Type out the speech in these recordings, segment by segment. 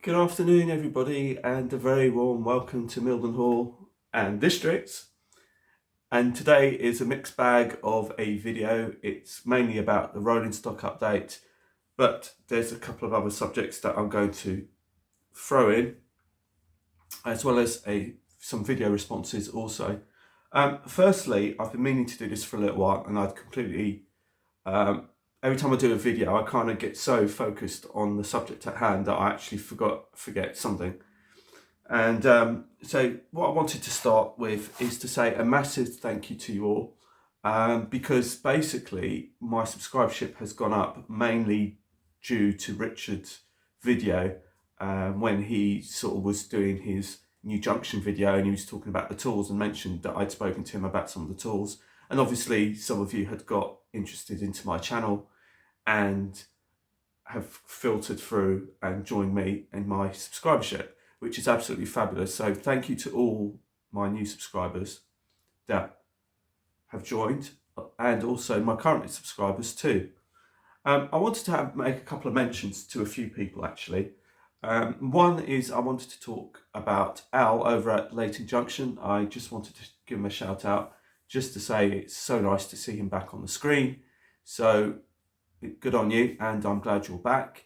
Good afternoon, everybody, and a very warm welcome to Mildenhall and Districts. And today is a mixed bag of a video. It's mainly about the rolling stock update, but there's a couple of other subjects that I'm going to throw in, as well as some video responses also. Firstly, I've been meaning to do this for a little while, and I'd completely every time I do a video, I kind of get so focused on the subject at hand that I actually forget something. And so what I wanted to start with is to say a massive thank you to you all, because basically my subscribership has gone up mainly due to Richard's video when he sort of was doing his new junction video, and he was talking about the tools and mentioned that I'd spoken to him about some of the tools. And obviously some of you had got interested into my channel and have filtered through and joined me in my subscribership, which is absolutely fabulous. So thank you to all my new subscribers that have joined, and also my current subscribers too. I wanted to make a couple of mentions to a few people actually. One is I wanted to talk about Al over at Leighton Junction. I just wanted to give him a shout out just to say it's so nice to see him back on the screen. So good on you, and I'm glad you're back.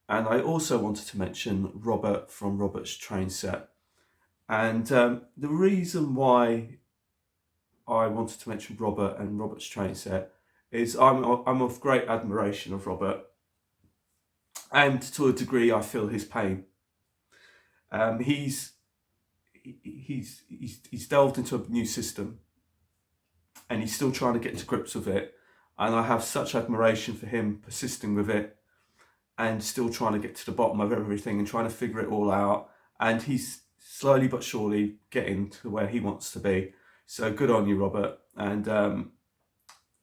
And I also wanted to mention Robert from Robert's Train Set. And the reason why I wanted to mention Robert and Robert's Train Set is I'm of great admiration of Robert, and to a degree I feel his pain. He's delved into a new system, and he's still trying to get to grips with it. And I have such admiration for him persisting with it and still trying to get to the bottom of everything and trying to figure it all out. And he's slowly but surely getting to where he wants to be. So good on you, Robert. And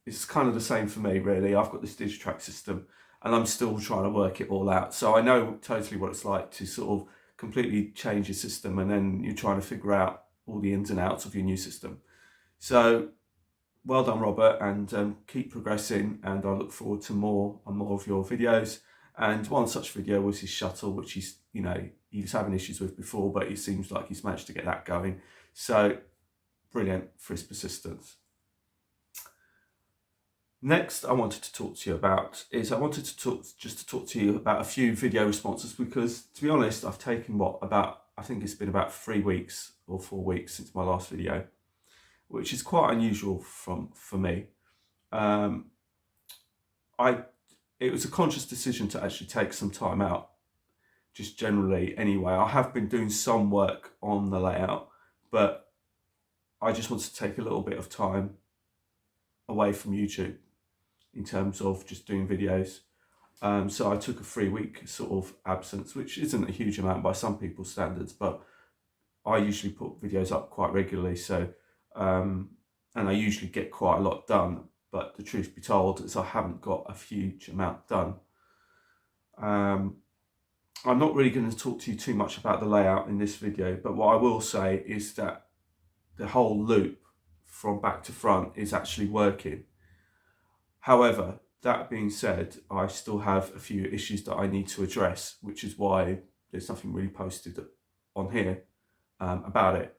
it's kind of the same for me, really. I've got this Digitrack system and I'm still trying to work it all out. So I know totally what it's like to sort of completely change your system and then you're trying to figure out all the ins and outs of your new system. So well done, Robert, and keep progressing, and I look forward to more and more of your videos. And one such video was his shuttle, which he was having issues with before, but it seems like he's managed to get that going. So brilliant for his persistence. Next, I wanted to talk to you about is I wanted to talk to you about a few video responses, because to be honest, I've taken I think it's been about 3 weeks or 4 weeks since my last video, which is quite unusual for me. It was a conscious decision to actually take some time out, just generally anyway. I have been doing some work on the layout, but I just wanted to take a little bit of time away from YouTube in terms of just doing videos. So I took a 3-week sort of absence, which isn't a huge amount by some people's standards, but I usually put videos up quite regularly. So and I usually get quite a lot done, but the truth be told is I haven't got a huge amount done. I'm not really going to talk to you too much about the layout in this video, but what I will say is that the whole loop from back to front is actually working. However, that being said, I still have a few issues that I need to address, which is why there's nothing really posted on here about it,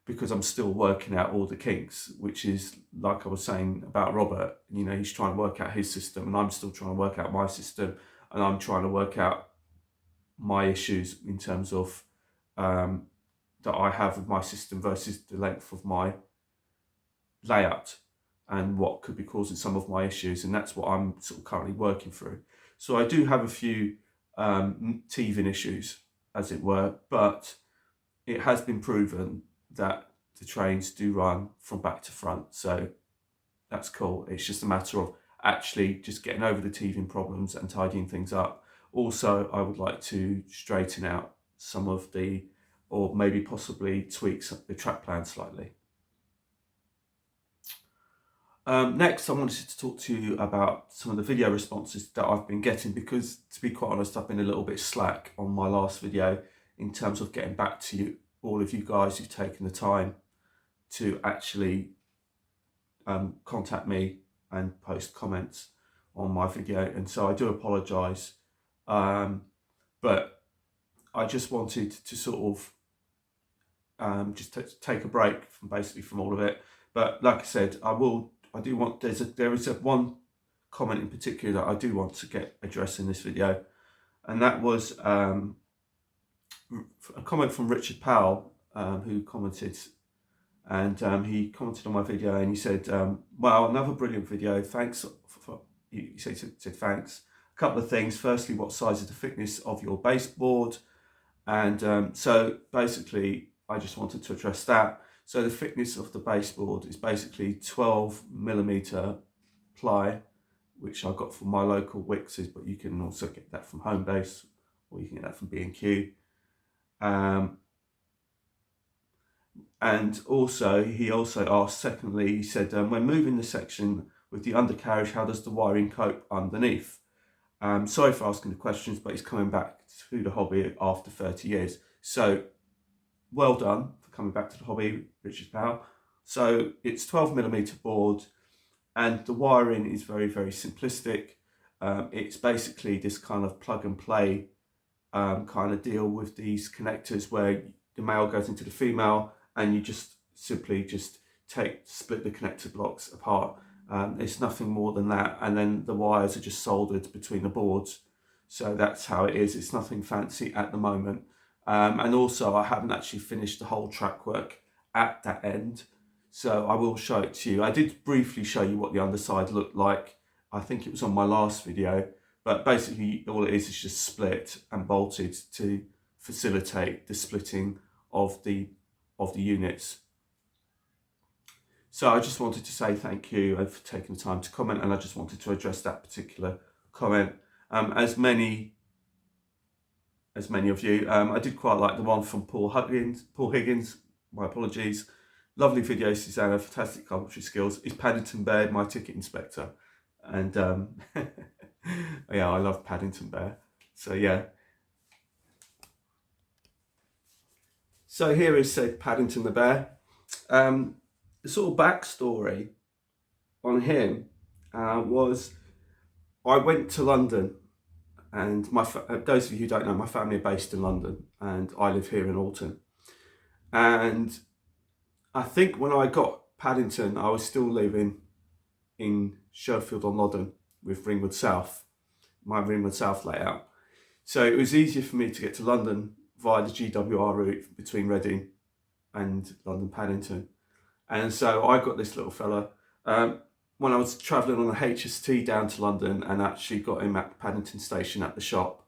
because I'm still working out all the kinks, which is like I was saying about Robert. He's trying to work out his system and I'm still trying to work out my system, and I'm trying to work out my issues in terms of that I have with my system versus the length of my layout and what could be causing some of my issues, and that's what I'm sort of currently working through. So I do have a few teething issues, as it were, but it has been proven that the trains do run from back to front, so that's cool. It's just a matter of actually just getting over the teething problems and tidying things up. Also, I would like to straighten out some of or maybe possibly tweak the track plan slightly. Next, I wanted to talk to you about some of the video responses that I've been getting, because to be quite honest, I've been a little bit slack on my last video in terms of getting back to you, all of you guys who've taken the time to actually contact me and post comments on my video, and so I do apologise, but I just wanted to sort of take a break from basically all of it. But like I said, there is one comment in particular that I do want to get addressed in this video, and that was a comment from Richard Powell, who commented, and he commented on my video, and he said, "Well, another brilliant video. Thanks for." He said thanks. A couple of things. Firstly, what size is the thickness of your baseboard? And so basically, I just wanted to address that. So the thickness of the baseboard is basically 12mm ply, which I got from my local Wickes, but you can also get that from Homebase, or you can get that from B&Q. And also, he also asked, secondly, he said, when moving the section with the undercarriage, how does the wiring cope underneath? Sorry for asking the questions, but he's coming back to the hobby after 30 years. So, well done for coming back to the hobby, Richard Powell. So, it's 12mm board, and the wiring is very, very simplistic. It's basically this kind of plug and play kind of deal with these connectors where the male goes into the female, and you just simply split the connector blocks apart. It's nothing more than that, and then the wires are just soldered between the boards. So that's how it is. It's nothing fancy at the moment. And also, I haven't actually finished the whole track work at that end, so I will show it to you. I did briefly show you what the underside looked like. I think it was on my last video, but basically all it is just split and bolted to facilitate the splitting of the units. So I just wanted to say thank you for taking the time to comment, and I just wanted to address that particular comment. As many of you, I did quite like the one from Paul Higgins, my apologies. Lovely video, Susanna, fantastic commentary skills. Is Paddington Bear my ticket inspector? And yeah, I love Paddington Bear. So yeah. So here is said Paddington the Bear. The sort of backstory on him was I went to London, and those of you who don't know, my family are based in London, and I live here in Alton. And I think when I got Paddington, I was still living in Sherfield on Loddon with Ringwood South, my Ringwood South layout. So it was easier for me to get to London via the GWR route between Reading and London Paddington. And so I got this little fella when I was travelling on a HST down to London, and actually got him at Paddington Station at the shop.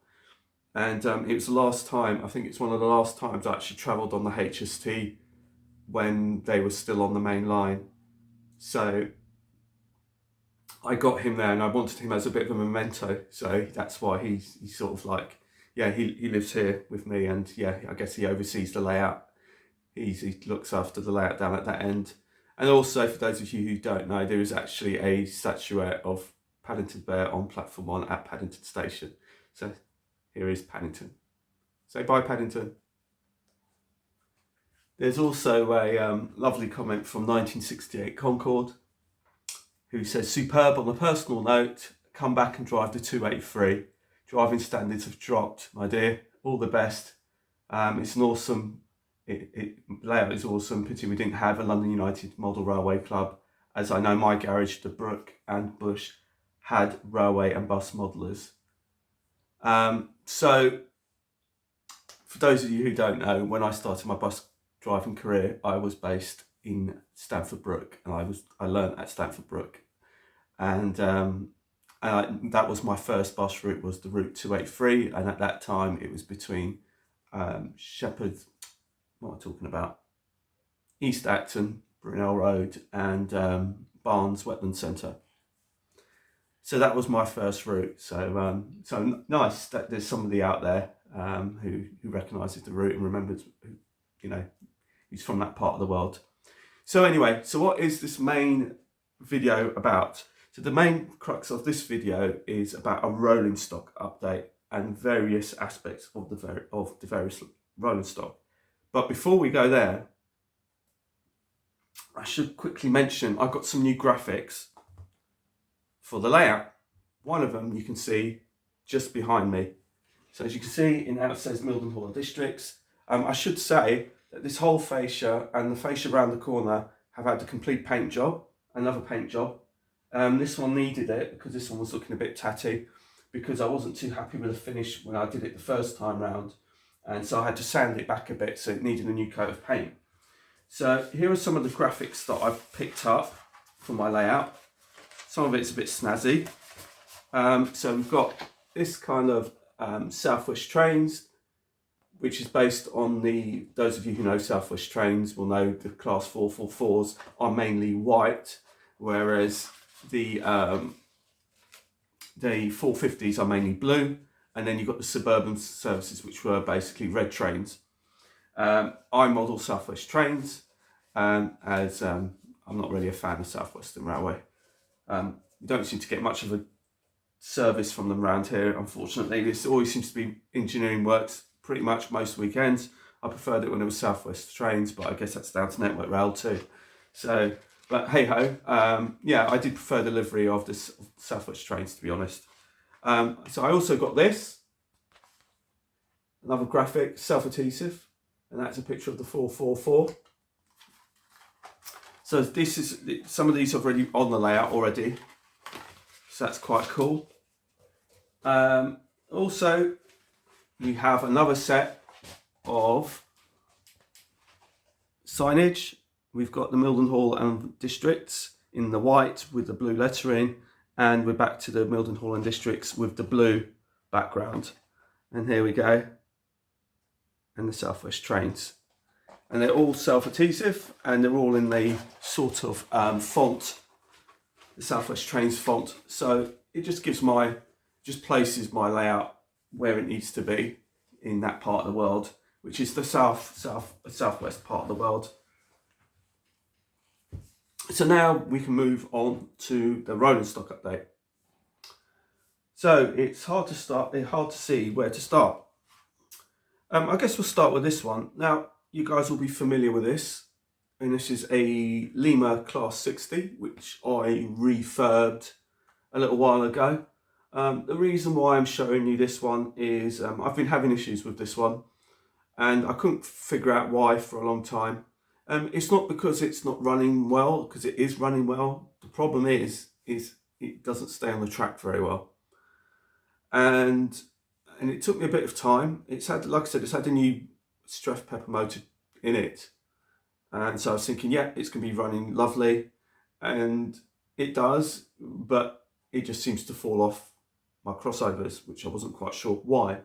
And it was the last time, I think it's one of the last times I actually travelled on the HST when they were still on the main line. So I got him there, and I wanted him as a bit of a memento. So that's why he's sort of like, yeah, he lives here with me, and yeah, I guess he oversees the layout. He looks after the layout down at that end. And also, for those of you who don't know, there is actually a statuette of Paddington Bear on platform 1 at Paddington Station. So here is Paddington. Say bye, Paddington. There's also a lovely comment from 1968 Concord, who says, superb on a personal note, come back and drive the 283. Driving standards have dropped, my dear. All the best. It's an awesome layout is awesome. Pity we didn't have a London United Model Railway Club, as I know my garage, the Brook and Bush, had railway and bus modelers. So for those of you who don't know, when I started my bus driving career, I was based in Stamford Brook, and I learnt at Stamford Brook, and that was my first bus route, was the route 283, and at that time it was between Shepherd, what am I talking about? East Acton, Brunel Road, and Barnes Wetland Centre. So that was my first route. So so nice that there's somebody out there who recognises the route and remembers, you know, who's from that part of the world. So anyway, so what is this main video about? So the main crux of this video is about a rolling stock update and various aspects of the various rolling stock. But before we go there, I should quickly mention I've got some new graphics for the layout. One of them you can see just behind me. So as you can see, in now it says Mildenhall and Districts. I should say that this whole fascia and the fascia around the corner have had a complete paint job, another paint job. This one needed it because this one was looking a bit tatty, because I wasn't too happy with the finish when I did it the first time round, and so I had to sand it back a bit, so it needed a new coat of paint. So here are some of the graphics that I've picked up for my layout. Some of it's a bit snazzy. So we've got this kind of Southwest Trains, which is based on those of you who know Southwest Trains will know the Class 444s are mainly white, whereas the 450s are mainly blue, and then you've got the suburban services, which were basically red trains. I model Southwest Trains, as I'm not really a fan of South Western Railway. You don't seem to get much of a service from them around here, unfortunately. This always seems to be engineering works pretty much most weekends. I preferred it when it was Southwest Trains, but I guess that's down to Network Rail too. So, but hey ho, yeah, I did prefer the delivery of this Southwest Trains, to be honest. So I also got this, another graphic, self-adhesive, and that's a picture of the 444. So this is, some of these are already on the layout already, so that's quite cool. Also, we have another set of signage. We've got the Mildenhall and Districts in the white with the blue lettering, and we're back to the Mildenhall and Districts with the blue background. And here we go, and the Southwest Trains. And they're all self-adhesive, and they're all in the sort of font, the Southwest Trains font. So it just gives just places my layout where it needs to be in that part of the world, which is the southwest part of the world. So now we can move on to the rolling stock update. So it's hard to see where to start. I guess we'll start with this one. Now, you guys will be familiar with this, and this is a Lima Class 60, which I refurbed a little while ago. The reason why I'm showing you this one is I've been having issues with this one, and I couldn't figure out why for a long time. It's not because it's not running well, because it is running well. The problem is it doesn't stay on the track very well. And it took me a bit of time. It's had, like I said, it's had a new Streff pepper motor in it. And so I was thinking, yeah, it's going to be running lovely. And it does, but it just seems to fall off my crossovers, which I wasn't quite sure why.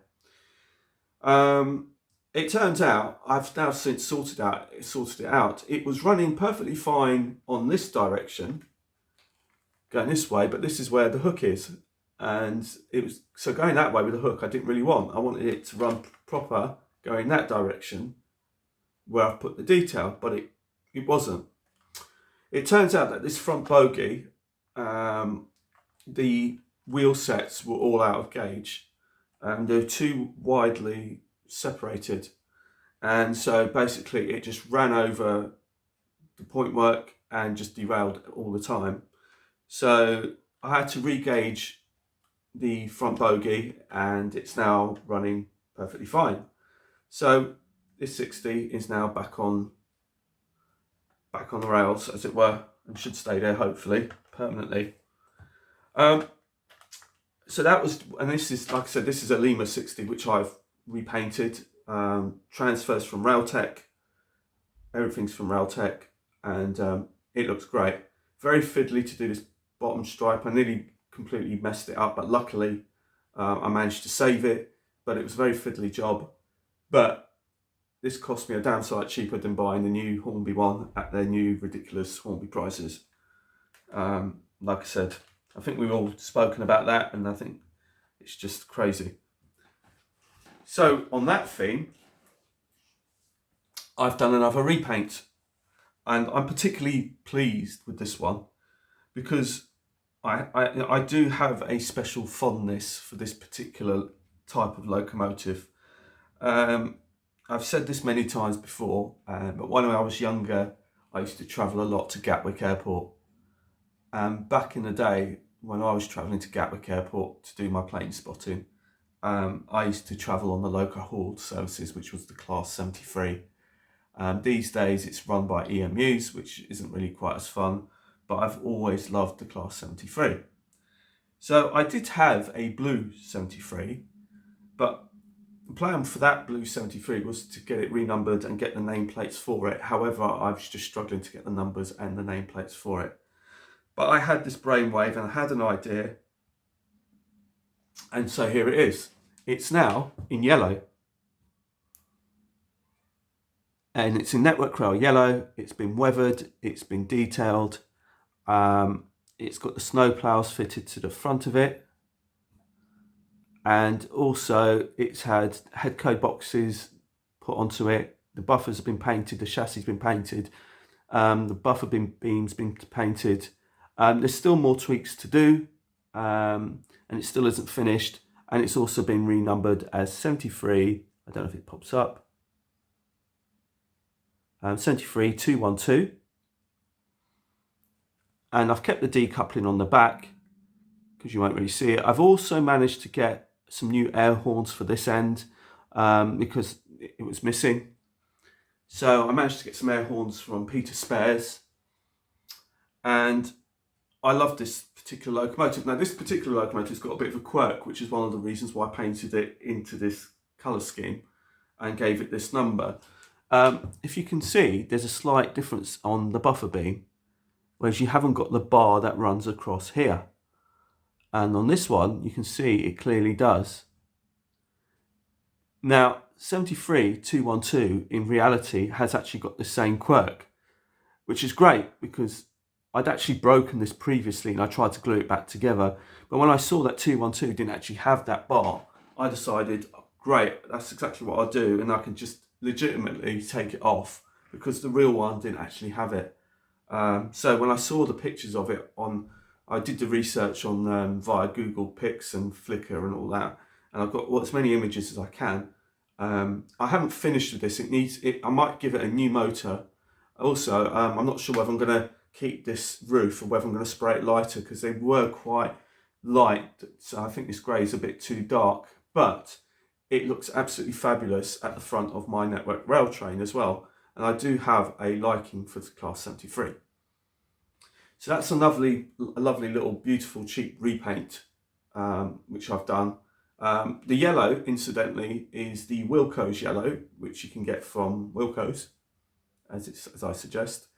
It turns out, I've now since sorted it out. It was running perfectly fine on this direction, going this way, but this is where the hook is. And it was, so going that way with the hook, I didn't really want. I wanted it to run proper, going that direction, where I've put the detail, but it wasn't. It turns out that this front bogie, the wheel sets were all out of gauge, and they're too widely separated, and so basically it just ran over the point work and just derailed all the time. So I had to re-gauge the front bogie, and it's now running perfectly fine. So this 60 is now back on the rails, as it were, and should stay there hopefully permanently. So that was, and this is, like I said, this is a Lima 60 which I've repainted. Transfers from Railtech, everything's from Railtech, and it looks great. Very fiddly to do this bottom stripe. I nearly completely messed it up, but luckily I managed to save it, but it was a very fiddly job. But this cost me a damn sight cheaper than buying the new Hornby one at their new ridiculous Hornby prices. Like I said, I think we've all spoken about that, and I think it's just crazy. So on that theme, I've done another repaint, and I'm particularly pleased with this one because I do have a special fondness for this particular type of locomotive. I've said this many times before, but when I was younger, I used to travel a lot to Gatwick Airport. Back in the day, when I was travelling to Gatwick Airport to do my plane spotting, I used to travel on the local hauled services, which was the Class 73. These days it's run by EMUs, which isn't really quite as fun, but I've always loved the Class 73. So I did have a blue 73, but the plan for that blue 73 was to get it renumbered and get the nameplates for it. However, I was just struggling to get the numbers and the nameplates for it. But I had this brainwave and I had an idea. And so here it is. It's now in yellow. And it's in network rail yellow. It's been weathered. It's been detailed. It's got the snow plows fitted to the front of it. And also it's had head code boxes put onto it. The buffers have been painted. The chassis has been painted. The buffer beams been painted. There's still more tweaks to do. And it still isn't finished. And it's also been renumbered as 73. I don't know if it pops up. 73212. And I've kept the decoupling on the back because you won't really see it. I've also managed to get some new air horns for this end because it was missing. So I managed to get some air horns from Peter Spares. And I love this particular locomotive. Now this particular locomotive's got a bit of a quirk, which is one of the reasons why I painted it into this colour scheme and gave it this number. If you can see, there's a slight difference on the buffer beam, whereas you haven't got the bar that runs across here. And on this one, you can see it clearly does. Now, 73212 in reality has actually got the same quirk, which is great because I'd actually broken this previously and I tried to glue it back together. But when I saw that 212 didn't actually have that bar, I decided, great, that's exactly what I'll do. And I can just legitimately take it off because the real one didn't actually have it. So when I saw the pictures of it I did the research on via Google Pics and Flickr and all that, and I've got as many images as I can. I haven't finished with this. I might give it a new motor. Also, I'm not sure whether I'm going to keep this roof or whether I'm going to spray it lighter because they were quite light. So I think this grey is a bit too dark, but it looks absolutely fabulous at the front of my network rail train as well. And I do have a liking for the Class 73. So that's a lovely little beautiful cheap repaint which I've done. The yellow, incidentally, is the Wilko's yellow, which you can get from Wilko's, as I suggest.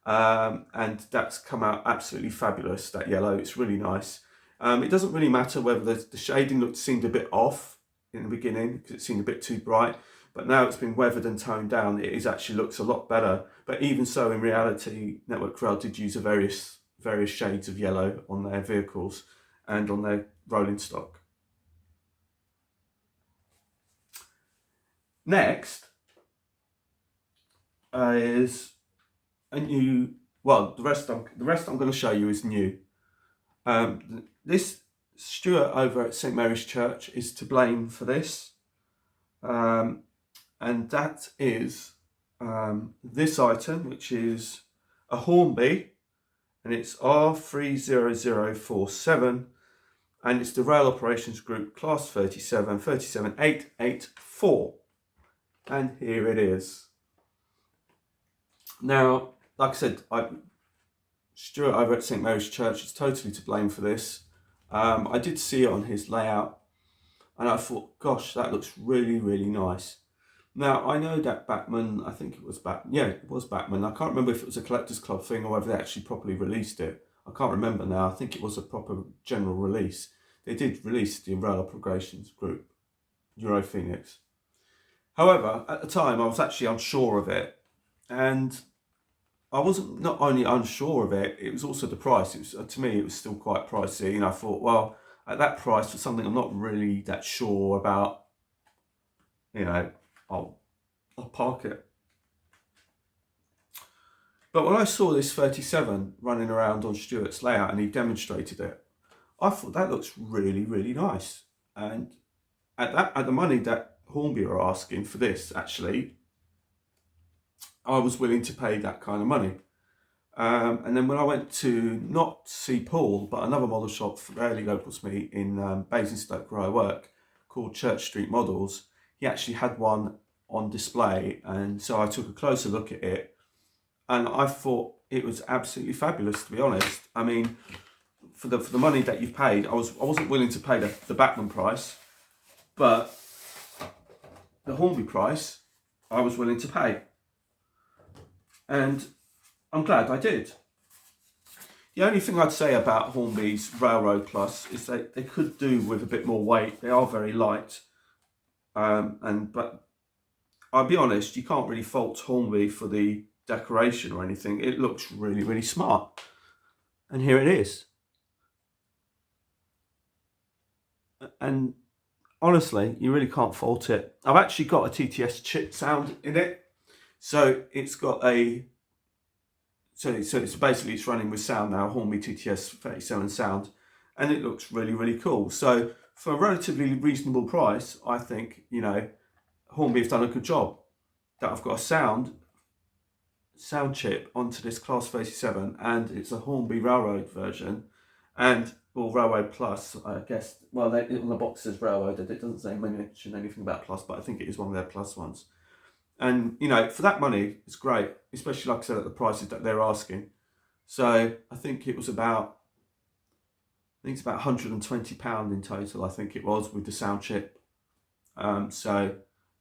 And that's come out absolutely fabulous, that yellow. It's really nice. It doesn't really matter whether the shading seemed a bit off in the beginning because it seemed a bit too bright, but now it's been weathered and toned down, it actually looks a lot better. But even so, in reality, Network Rail did use various shades of yellow on their vehicles and on their rolling stock. Next is a new. Well, the rest I'm going to show you is new. This Stuart over at St Mary's Church is to blame for this, and that is this item, which is a Hornby, and it's R30047, and it's the Rail Operations Group Class 37 37884, and here it is. Now, like I said, Stuart over at St Mary's Church is totally to blame for this. I did see it on his layout and I thought, gosh, that looks really, really nice. Now, I know that Bachmann, I think it was it was Bachmann. I can't remember if it was a Collectors Club thing or whether they actually properly released it. I can't remember now. I think it was a proper general release. They did release the Rail Operations Group, Euro Phoenix. However, at the time, I was actually unsure of it. And I wasn't not only unsure of it, it was also the price. It was, to me, it was still quite pricey. And I thought, well, at that price for something I'm not really that sure about, I'll park it. But when I saw this 37 running around on Stuart's layout and he demonstrated it, I thought that looks really, really nice. And at the money that Hornby are asking for this, actually, I was willing to pay that kind of money. And then when I went to not see Paul, but another model shop fairly local to me in Basingstoke where I work, called Church Street Models, he actually had one on display, and so I took a closer look at it, and I thought it was absolutely fabulous, to be honest. I mean, for the money that you've paid, I wasn't willing to pay the Bachmann price, but the Hornby price I was willing to pay, and I'm glad I did. The only thing I'd say about Hornby's Railroad Plus is they could do with a bit more weight. They are very light, but I'll be honest, you can't really fault Hornby for the decoration or anything. It looks really, really smart, and here it is. And honestly, you really can't fault it. I've actually got a TTS chip sound in it, so it's got a so it's basically it's running with sound now, Hornby TTS 37 sound, and it looks really, really cool. So for a relatively reasonable price, I think, you know, Hornby have done a good job. That I've got a sound chip onto this Class 37, and it's a Hornby Railroad version, and well, Railroad Plus, I guess. Well, on the box says Railroad, it doesn't say mention anything about Plus, but I think it is one of their Plus ones. And you know, for that money, it's great, especially like I said, at the prices that they're asking. So I think it was about, it's about £120 in total. I think it was with the sound chip. So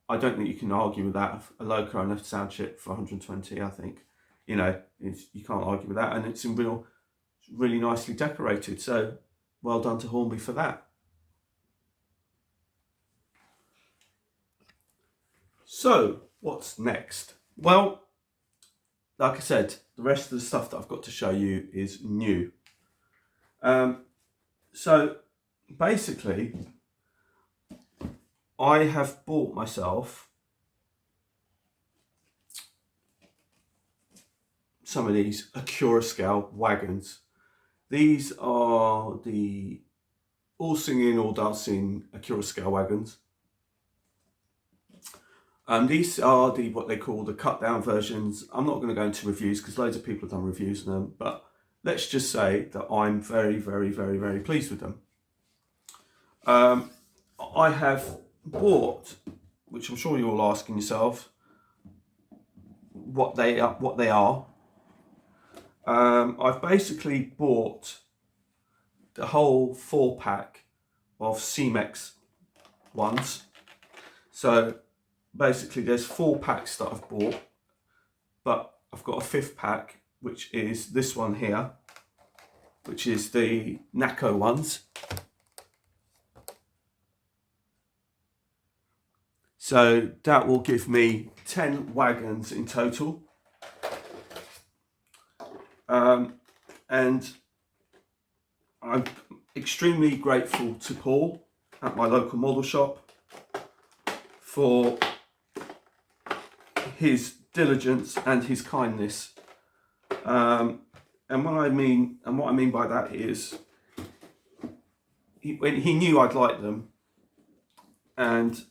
I don't think you can argue with that. A loco and a sound chip for 120, I think, you know, you can't argue with that, and it's in really nicely decorated. So well done to Hornby for that. So what's next? Well, like I said, the rest of the stuff that I've got to show you is new. So basically, I have bought myself some of these Acura scale wagons. These are the all singing, all dancing Acura scale wagons. These are what they call the cut down versions. I'm not going to go into reviews because loads of people have done reviews on them, but let's just say that I'm very, very, very, very pleased with them. I have bought, which I'm sure you're all asking yourself, what they are. I've basically bought the whole 4-pack of C-Mex ones. So basically there's 4 packs that I've bought, but I've got a 5th pack, which is this one here, which is the NACO ones. So that will give me 10 wagons in total. And I'm extremely grateful to Paul at my local model shop for his diligence and his kindness. And what I mean by that is, when he knew I'd like them, and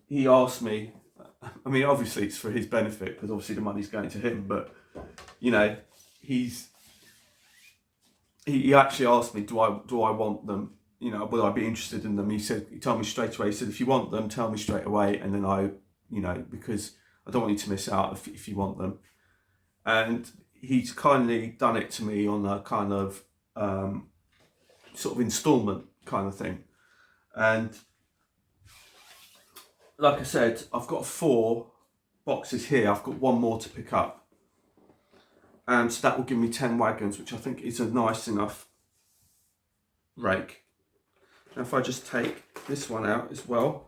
he asked me, I mean, obviously it's for his benefit because obviously the money's going to him, but you know, he actually asked me, do I want them? You know, will I be interested in them? He told me straight away. He said, if you want them, tell me straight away, and then because I don't want you to miss out if you want them. And he's kindly done it to me on a kind of sort of installment kind of thing. And like I said, I've got 4 boxes here. I've got 1 more to pick up. And so that will give me 10 wagons, which I think is a nice enough rake. Now if I just take this one out as well.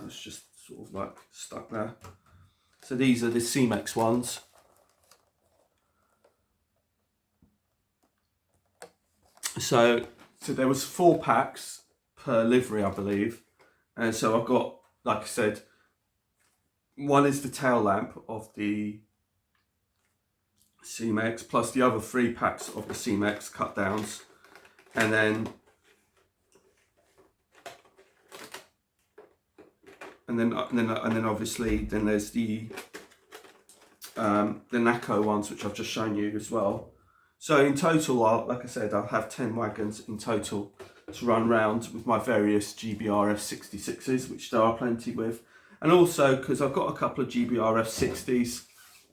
It's just sort of like stuck there. So these are the C-Mex ones. So there was 4 packs per livery, I believe. And so I've got, like I said, one is the tail lamp of the C-Mex, plus the other 3 packs of the C-Mex cut downs, and then obviously then there's the NACO ones, which I've just shown you as well. So in total, like I said, I'll have 10 wagons in total to run round with my various GBRF 66s, which there are plenty with. And also because I've got a couple of GBRF 60s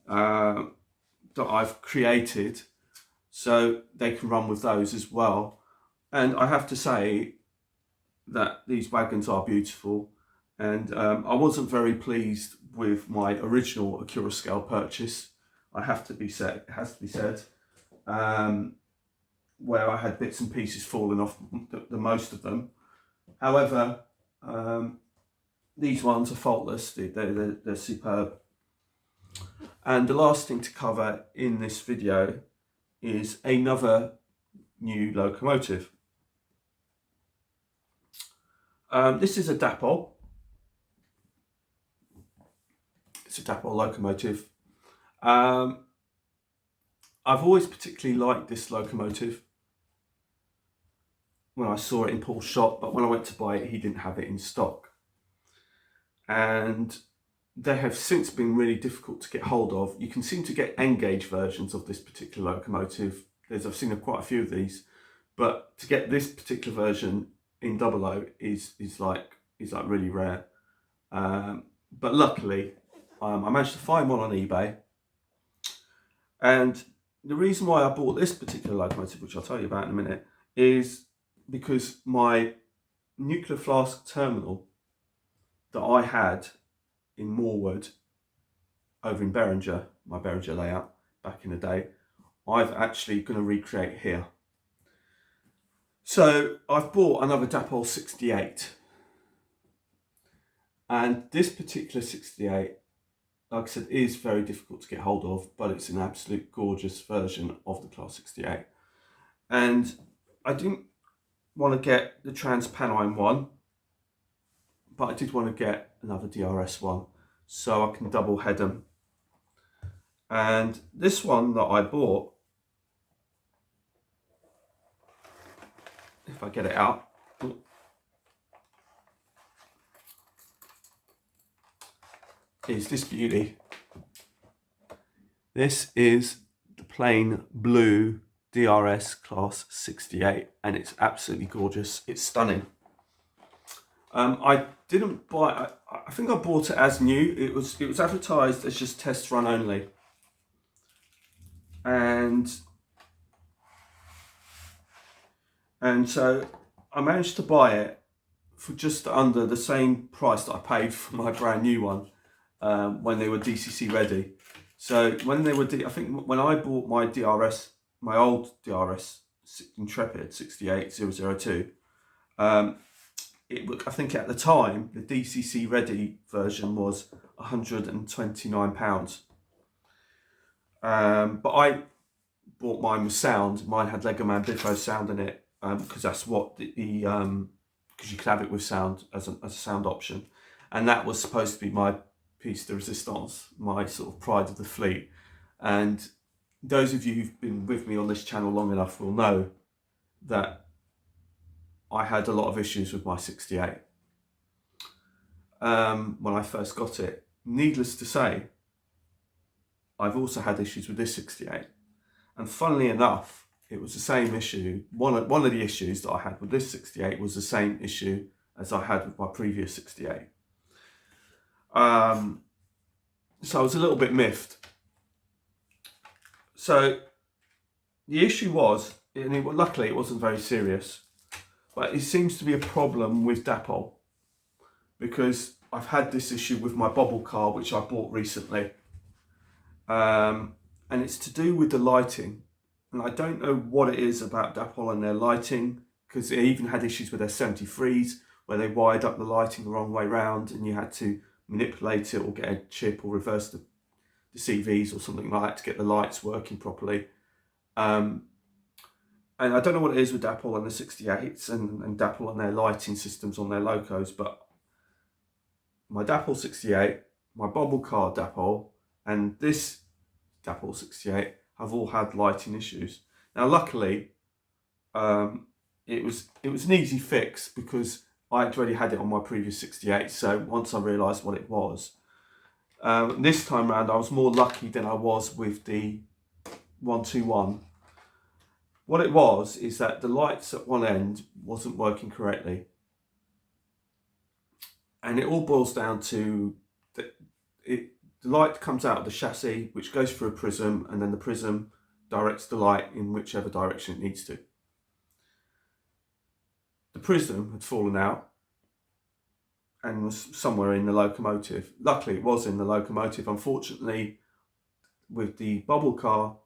that I've created, so they can run with those as well. And I have to say that these wagons are beautiful. And I wasn't very pleased with my original Acura scale purchase. It has to be said. Where I had bits and pieces falling off the most of them. However, these ones are faultless. They're superb. And the last thing to cover in this video is another new locomotive. This is a Dapol. It's a Dapol locomotive. I've always particularly liked this locomotive when I saw it in Paul's shop, but when I went to buy it, he didn't have it in stock. And they have since been really difficult to get hold of. You can seem to get N-gauge versions of this particular locomotive. I've seen quite a few of these, but to get this particular version in 00 is like really rare. But luckily, I managed to find one on eBay. And the reason why I bought this particular locomotive, which I'll tell you about in a minute, is because my nuclear flask terminal that I had in Moorwood over in Beringer, my Beringer layout back in the day, I've actually going to recreate here. So I've bought another Dapol 68, and this particular 68, like I said, is very difficult to get hold of, but it's an absolute gorgeous version of the Class 68. And I didn't want to get the Trans-Pennine one, but I did want to get another DRS one, so I can double head them. And this one that I bought, if I get it out, is this beauty. This is the plain blue DRS Class 68, and it's absolutely gorgeous. It's stunning. I didn't buy. I think I bought it as new. It was advertised as just test run only, and so I managed to buy it for just under the same price that I paid for my brand new one when they were DCC ready. So when they were, I think when I bought my DRS, my old DRS Intrepid 68002, I think at the time the DCC ready version was £129. But I bought mine with sound. Mine had Lego Man Biffo sound in it because that's what because you could have it with sound as a sound option, and that was supposed to be my piece de resistance, my sort of pride of the fleet. And those of you who've been with me on this channel long enough will know that I had a lot of issues with my 68 when I first got it. Needless to say, I've also had issues with this 68. And funnily enough, it was the same issue. One of the issues that I had with this 68 was the same issue as I had with my previous 68. So I was a little bit miffed. So the issue was, and luckily it wasn't very serious, but it seems to be a problem with Dapol, because I've had this issue with my bobble car, which I bought recently. And it's to do with the lighting. And I don't know what it is about Dapol and their lighting, because they even had issues with their 73s where they wired up the lighting the wrong way round and you had to manipulate it or get a chip or reverse the CVs or something like that to get the lights working properly. And I don't know what it is with Dapol and the 68s and Dapol and their lighting systems on their locos, but my Dapol 68, my bobble car Dapol, and this Dapol 68 have all had lighting issues. Now, luckily, it was an easy fix because I'd already had it on my previous 68. So once I realised what it was, this time round I was more lucky than I was with the 121. What it was is that the lights at one end wasn't working correctly. And it all boils down to the light comes out of the chassis, which goes through a prism, and then the prism directs the light in whichever direction it needs to. The prism had fallen out and was somewhere in the locomotive. Luckily, it was in the locomotive. Unfortunately, with the bubble car,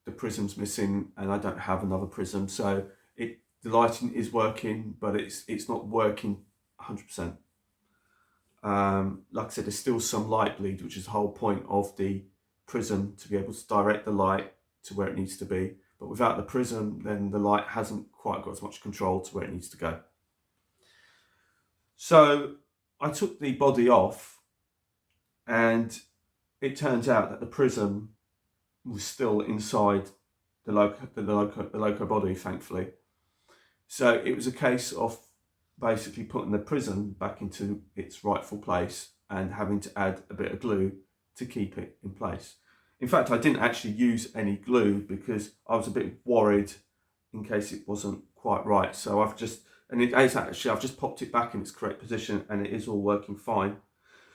the prism's missing, and I don't have another prism, so the lighting is working, but it's not working 100%. Like I said, there's still some light bleed, which is the whole point of the prism, to be able to direct the light to where it needs to be. But without the prism, then the light hasn't quite got as much control to where it needs to go. So I took the body off, and it turns out that the prism was still inside the loco body, thankfully. So it was a case of basically putting the prism back into its rightful place and having to add a bit of glue to keep it in place. In fact, I didn't actually use any glue because I was a bit worried in case it wasn't quite right. So I've just popped it back in its correct position, and it is all working fine.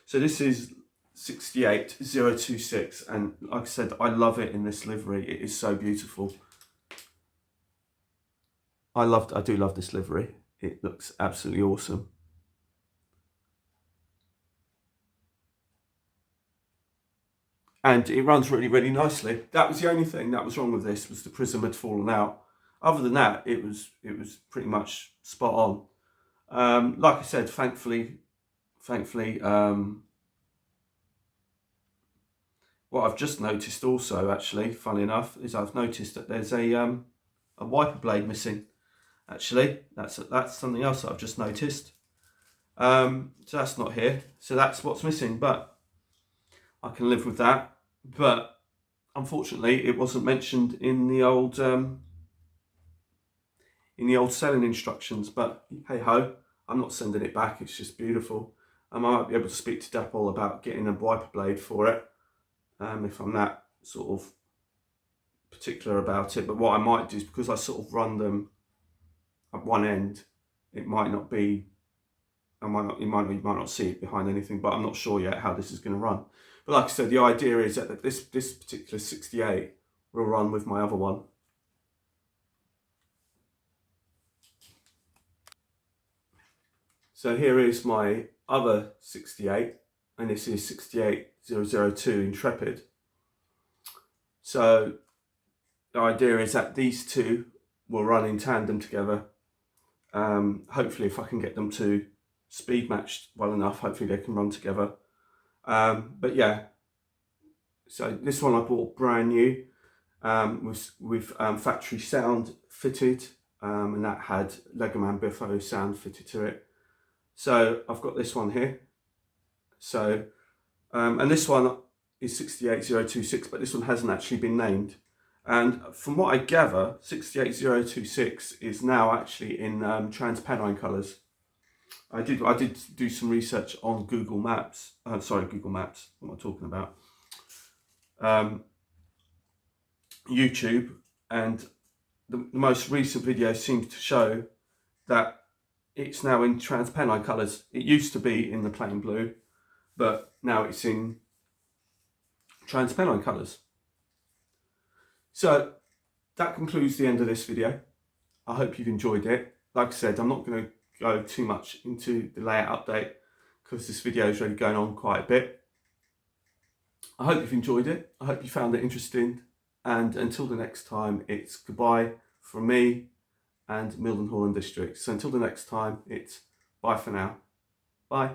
So this is 68026, and like I said, I love it in this livery. It is so beautiful. I do love this livery. It looks absolutely awesome. And it runs really, really nicely. That was the only thing that was wrong with this, was the prism had fallen out. Other than that, it was pretty much spot on. Like I said, thankfully, what I've just noticed also, actually, funnily enough, is I've noticed that there's a wiper blade missing. Actually, that's something else that I've just noticed. So that's not here. So that's what's missing, but I can live with that. But unfortunately, it wasn't mentioned in the old selling instructions. But hey ho, I'm not sending it back. It's just beautiful. I might be able to speak to Dapple about getting a wiper blade for it, if I'm that sort of particular about it. But what I might do is, because I sort of run them at one end, it might not be, you might not see it behind anything, but I'm not sure yet how this is going to run. But like I said, the idea is that this particular 68 will run with my other one. So here is my other 68, and this is 68002 Intrepid. So the idea is that these two will run in tandem together. Hopefully, if I can get them to speed matched well enough, hopefully they can run together. But yeah, so this one I bought brand new, with factory sound fitted, and that had Legoman Biffo sound fitted to it. So I've got this one here. So, and this one is 68026, but this one hasn't actually been named. And from what I gather, 68026 is now actually in TransPennine colours. I did do some research on Google Maps. Google Maps. What am I talking about? YouTube, and the most recent video seems to show that it's now in TransPennine colours. It used to be in the plain blue, but now it's in TransPennine colours. So that concludes the end of this video. I hope you've enjoyed it. Like I said, I'm not going to go too much into the layout update because this video is really going on quite a bit. I hope you've enjoyed it. I hope you found it interesting. And until the next time, it's goodbye from me and Mildenhall and District. So until the next time, it's bye for now. Bye.